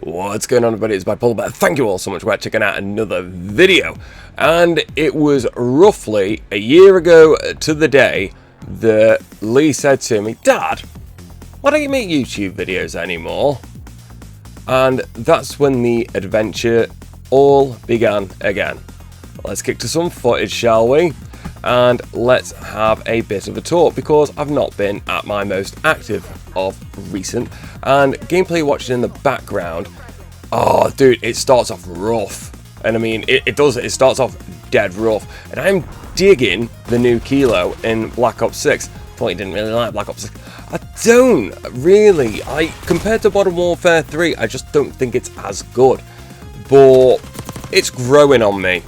What's going on, everybody? It's Bipolar. Thank you all so much for checking out another video. And it was roughly a year ago to the day that Lee said to me, "Dad, why don't you make YouTube videos anymore?" And that's when the adventure all began again. Let's kick to some footage, shall we? And let's have a bit of a talk, because I've not been at my most active of recent, and gameplay watching in the background, oh dude, it starts off rough. And I mean, it starts off dead rough, and I'm digging the new Kilo in Black Ops 6. Thought you didn't really like Black Ops 6. I don't really. Compared to Modern Warfare 3, I just don't think it's as good, but it's growing on me.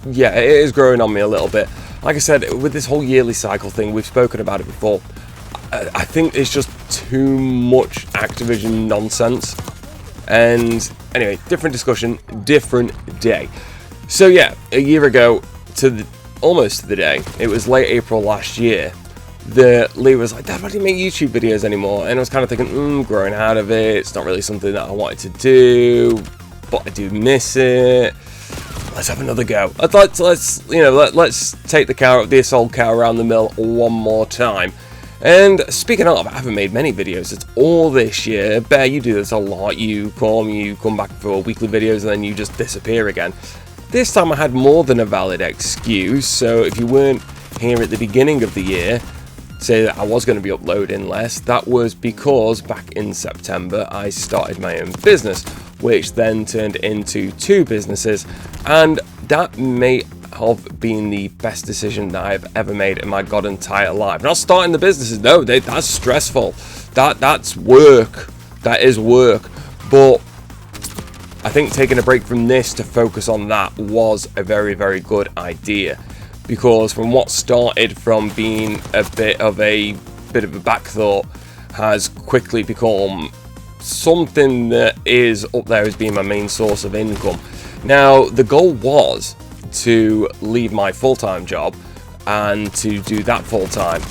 Yeah, it is growing on me a little bit. Like I said, with this whole yearly cycle thing, we've spoken about it before. I think it's just too much Activision nonsense. And anyway, different discussion, different day. So yeah, a year ago, almost to the day, it was late April last year, that Lee was like, "Dad, why do you make YouTube videos anymore?" And I was kind of thinking, growing out of it, it's not really something that I wanted to do, but I do miss it. Let's have another go. Let's take this old cow around the mill one more time. And speaking of, I haven't made many videos. It's all this year. Bear, you do this a lot. You come back for weekly videos, and then you just disappear again. This time I had more than a valid excuse. So if you weren't here at the beginning of the year, say that I was going to be uploading less, that was because back in September I started my own business, which then turned into two businesses, and that may have been the best decision that I've ever made in my god entire life. Not starting the businesses, no, that's stressful. That's work. That is work. But I think taking a break from this to focus on that was a very, very good idea, because from what started from being a bit of a back thought has quickly become something that is up there as being my main source of income. Now, the goal was to leave my full-time job and to do that full-time.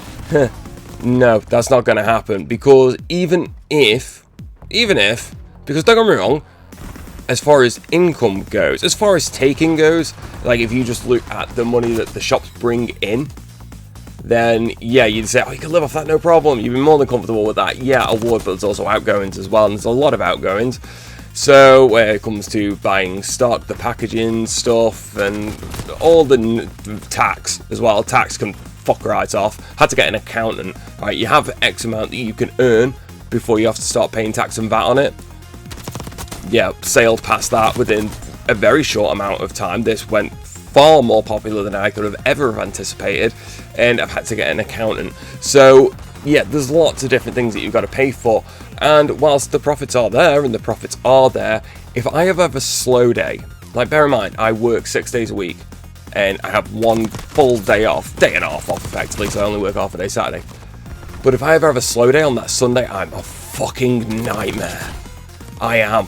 No, that's not going to happen, because even if, because don't get me wrong, as far as income goes, as far as taking goes, like if you just look at the money that the shops bring in, then yeah, you'd say, oh, you can live off that, no problem. You'd be more than comfortable with that. Yeah, I would, but there's also outgoings as well, and there's a lot of outgoings. So when it comes to buying stock, the packaging stuff, and all the tax as well, tax can fuck right off. Had to get an accountant. Right, you have X amount that you can earn before you have to start paying tax and VAT on it. Yeah, sailed past that within a very short amount of time. This went far more popular than I could have ever anticipated, and I've had to get an accountant. So yeah, there's lots of different things that you've got to pay for, and whilst the profits are there, if I ever have a slow day, like bear in mind, I work 6 days a week, and I have one full day off effectively, so I only work half a day Saturday. But if I ever have a slow day on that Sunday, I'm a fucking nightmare. I am.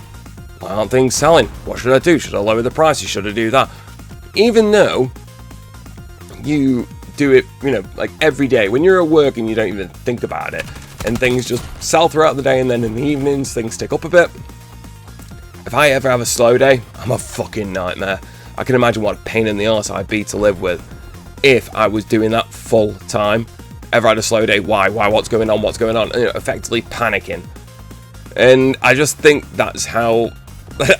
Why aren't things selling? What should I do? Should I lower the prices? Should I do that? Even though you do it, like every day, when you're at work and you don't even think about it, and things just sell throughout the day, and then in the evenings things tick up a bit. If I ever have a slow day, I'm a fucking nightmare. I can imagine what a pain in the arse I'd be to live with if I was doing that full time. Ever had a slow day? Why? What's going on? Effectively panicking. And I just think that's how,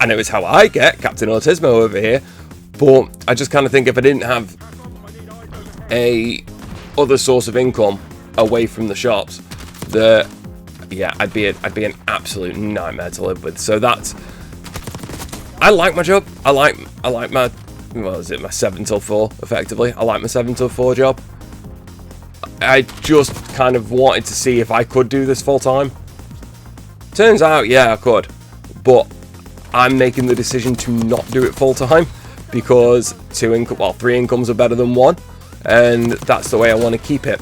I know it's how I get Captain Autismo over here, but I just kind of think if I didn't have a other source of income away from the shops, I'd be an absolute nightmare to live with. So I like my job. I like my, my 7 till 4 effectively. I like my 7 till 4 job. I just kind of wanted to see if I could do this full time. Turns out, yeah, I could, but I'm making the decision to not do it full time, because 3 incomes are better than 1, and that's the way I want to keep it.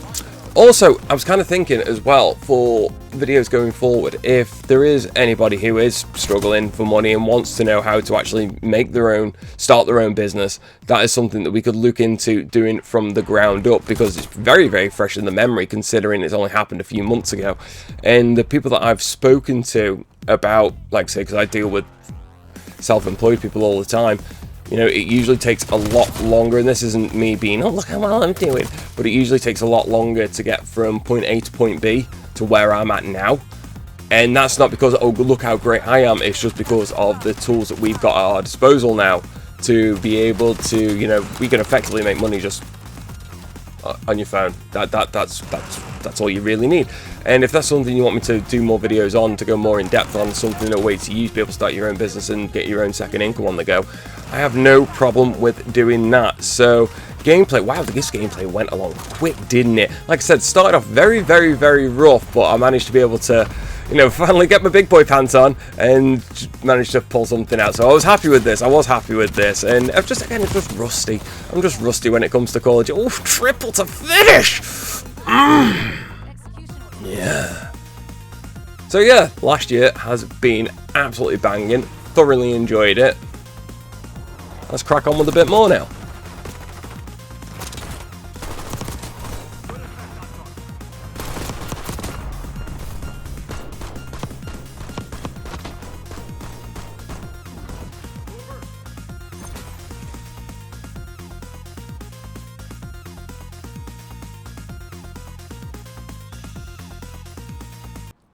Also, I was kind of thinking as well for videos going forward, if there is anybody who is struggling for money and wants to know how to actually start their own business, that is something that we could look into doing from the ground up, because it's very, very fresh in the memory considering it's only happened a few months ago. And the people that I've spoken to about, like I say, because I deal with self-employed people all the time, you know, it usually takes a lot longer, and this isn't me being, oh, look how well I'm doing, but it usually takes a lot longer to get from point A to point B to where I'm at now. And that's not because, oh, look how great I am, it's just because of the tools that we've got at our disposal now to be able to, you know, we can effectively make money just on your phone. That's all you really need. And if that's something you want me to do more videos on, to go more in depth on, something, a way to use, be able to start your own business and get your own second income on the go, I have no problem with doing that. So gameplay, wow, this gameplay went along quick, didn't it? Like I said, started off very, very, very rough, but I managed to be able to, you know, finally get my big boy pants on and managed to pull something out. So I was happy with this. And I'm just, again, just rusty. I'm just rusty when it comes to college. Oh, triple to finish! Yeah. So yeah, last year has been absolutely banging. Thoroughly enjoyed it. Let's crack on with a bit more now.